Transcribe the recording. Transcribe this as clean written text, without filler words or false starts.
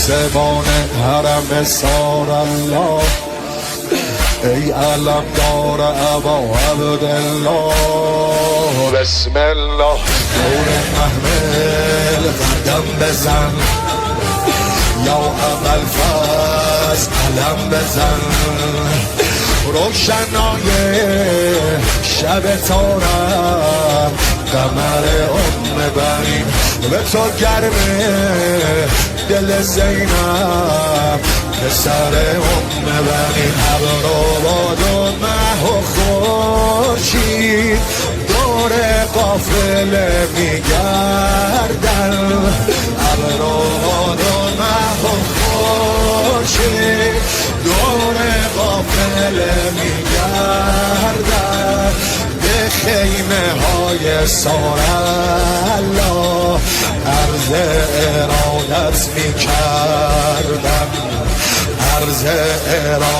پاسبان حرم سار الله، ای علمدار ابا عبدالله. بسم الله. نور محمل قدم بزن، یا ابوالفضل علم بزن. روشنای شب تارم قمر بنی، به تو گرمه دل زینب پسر بنی. ابروباد و مه و خورشید دور قافله میگردن. ابروباد و مه و خورشید دور قافله میگردن. به خیمه های سارالله عرض ارادت میکردم، عرض ارادت